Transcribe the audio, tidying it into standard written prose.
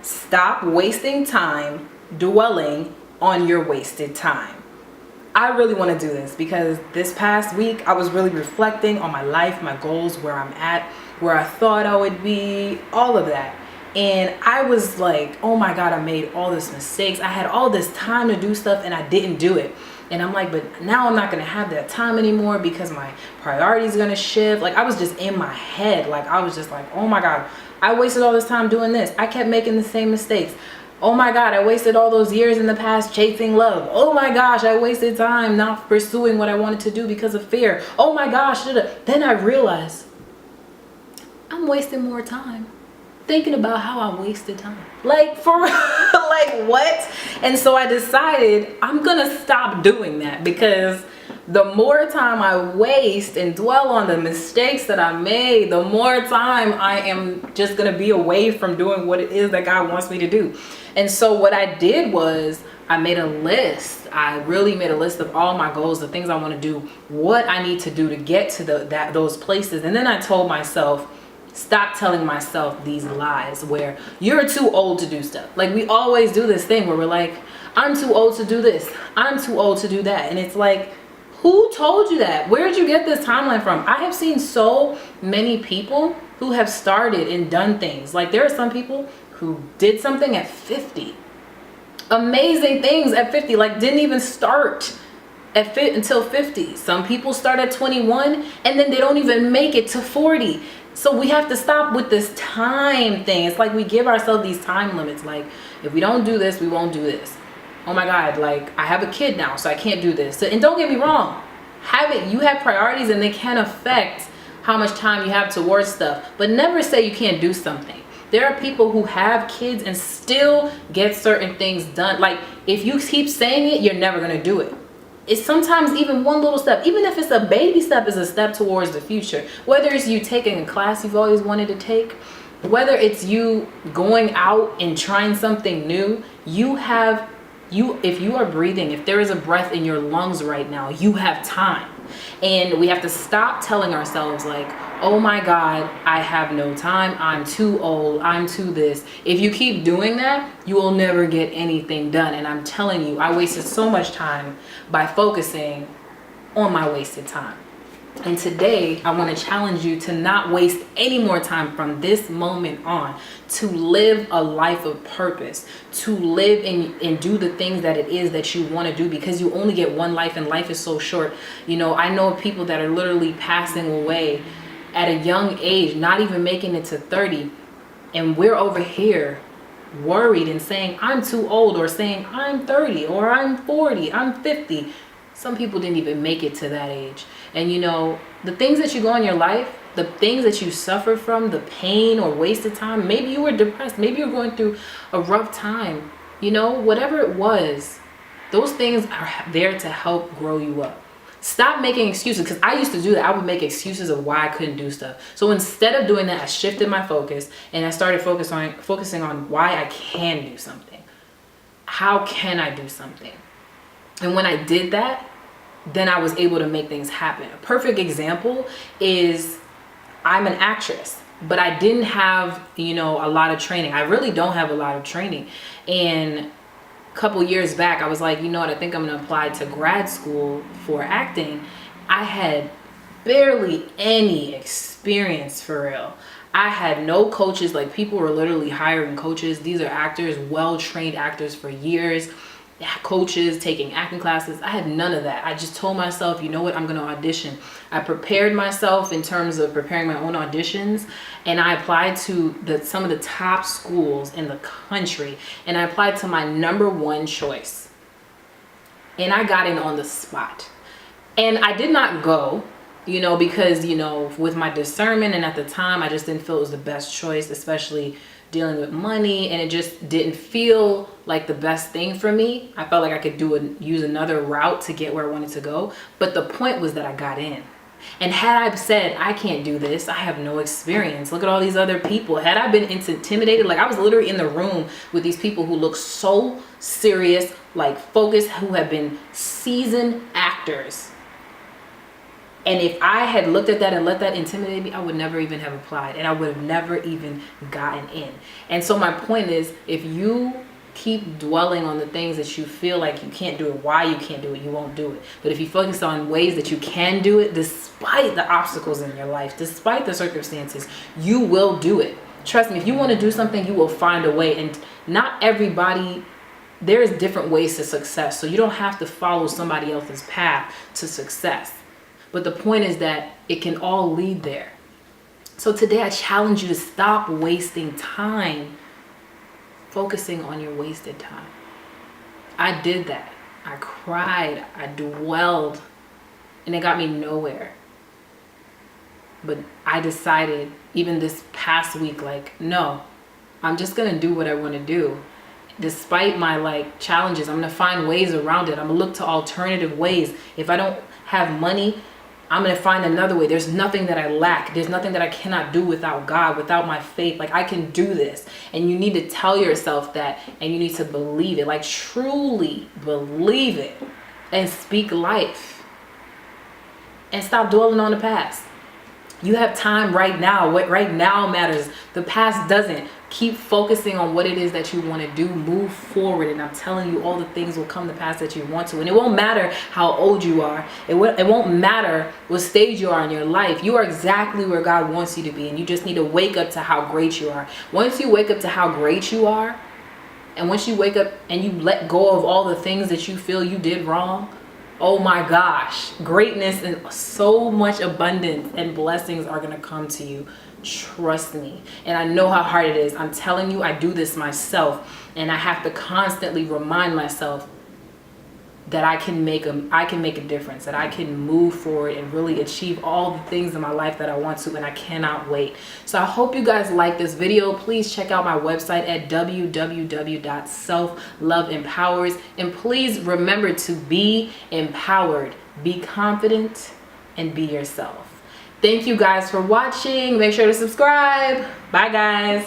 Stop wasting time dwelling on your wasted time. I really want to do this because this past week I was really reflecting on my life, my goals, where I'm at, where I thought I would be, all of that. And I was like, oh my God, I made all these mistakes. I had all this time to do stuff and I didn't do it. And I'm like, but now I'm not going to have that time anymore because my priorities are going to shift. Like I was just in my head. Like I was just like, oh my God, I wasted all this time doing this. I kept making the same mistakes. Oh my God, I wasted all those years in the past chasing love. Oh my gosh, I wasted time not pursuing what I wanted to do because of fear. Oh my gosh, then I realized I'm wasting more time thinking about how I wasted time. Like for like what? And so I decided I'm gonna stop doing that because the more time I waste and dwell on the mistakes that I made, the more time I am just gonna be away from doing what it is that God wants me to do. And so what I did was I made a list. I really made a list of all my goals, the things I want to do, what I need to do to get to those places. And then I told myself, stop telling myself these lies where you're too old to do stuff. Like we always do this thing where we're like, I'm too old to do this. I'm too old to do that. And it's like, who told you that? Where did you get this timeline from? I have seen so many people who have started and done things. Like there are some people who did something at 50. Amazing things at 50, like didn't even start until 50. Some people start at 21 and then they don't even make it to 40. So we have to stop with this time thing. It's like we give ourselves these time limits. Like if we don't do this, we won't do this. Oh my God, like I have a kid now, so I can't do this. And don't get me wrong, you have priorities and they can affect how much time you have towards stuff, but never say you can't do something. There are people who have kids and still get certain things done. Like if you keep saying it, you're never gonna do it. It's sometimes even one little step, even if it's a baby step, is a step towards the future. Whether it's you taking a class you've always wanted to take, whether it's you going out and trying something new, if you are breathing, if there is a breath in your lungs right now, you have time. And we have to stop telling ourselves like, oh my God, I have no time. I'm too old. I'm too this. If you keep doing that, you will never get anything done. And I'm telling you, I wasted so much time by focusing on my wasted time. And today I want to challenge you to not waste any more time from this moment on, to live a life of purpose, to live and do the things that it is that you want to do, because you only get one life and life is so short. You know, I know people that are literally passing away at a young age, not even making it to 30. And we're over here worried and saying, I'm too old, or saying I'm 30 or I'm 40, I'm 50. Some people didn't even make it to that age. And you know, the things that you go in your life, the things that you suffer from, the pain or wasted time, maybe you were depressed, maybe you're going through a rough time, you know, whatever it was, those things are there to help grow you up. Stop making excuses, because I used to do that. I would make excuses of why I couldn't do stuff. So instead of doing that, I shifted my focus and I started focusing on why I can do something. How can I do something? And when I did that, then I was able to make things happen. A perfect example is I'm an actress, but I didn't have, you know, a lot of training. I really don't have a lot of training. And a couple years back, I was like, you know what, I think I'm gonna apply to grad school for acting. I had barely any experience for real. I had no coaches. Like people were literally hiring coaches. These are actors, well-trained actors for years. Coaches taking acting classes. I had none of that. I just told myself, you know what, I'm going to audition. I prepared myself in terms of preparing my own auditions, and I applied to some of the top schools in the country, and I applied to my number one choice, and I got in on the spot. And I did not go, you know, because, you know, with my discernment, and at the time I just didn't feel it was the best choice, especially dealing with money, and it just didn't feel like the best thing for me. I felt like I could use another route to get where I wanted to go. But the point was that I got in. And had I said, I can't do this, I have no experience, look at all these other people, had I been intimidated, like I was literally in the room with these people who look so serious, like focused, who have been seasoned actors. And if I had looked at that and let that intimidate me, I would never even have applied, and I would have never even gotten in. And so my point is, if you keep dwelling on the things that you feel like you can't do it, why you can't do it, you won't do it. But if you focus on ways that you can do it, despite the obstacles in your life, despite the circumstances, you will do it. Trust me, if you want to do something, you will find a way. And not everybody, there's different ways to success. So you don't have to follow somebody else's path to success. But the point is that it can all lead there. So today I challenge you to stop wasting time focusing on your wasted time. I did that. I cried. I dwelled. And it got me nowhere. But I decided, even this past week, like, no, I'm just going to do what I want to do. Despite my challenges, I'm going to find ways around it. I'm going to look to alternative ways. If I don't have money, I'm going to find another way. There's nothing that I lack. There's nothing that I cannot do without God, without my faith. I can do this. And you need to tell yourself that, and you need to believe it. Truly believe it and speak life. And stop dwelling on the past. You have time right now. What right now matters. The past doesn't. Keep focusing on what it is that you want to do. Move forward. And I'm telling you, all the things will come to pass that you want to. And it won't matter how old you are. It won't matter what stage you are in your life. You are exactly where God wants you to be. And you just need to wake up to how great you are. Once you wake up to how great you are, and once you wake up and you let go of all the things that you feel you did wrong, oh my gosh, greatness and so much abundance and blessings are going to come to you. Trust me. And I know how hard it is. I'm telling you, I do this myself, and I have to constantly remind myself that I can make a difference, that I can move forward and really achieve all the things in my life that I want to, and I cannot wait. So I hope you guys like this video. Please check out my website at www.selfloveempowers, and please remember to be empowered, be confident, and be yourself. Thank you guys for watching. Make sure to subscribe. Bye guys.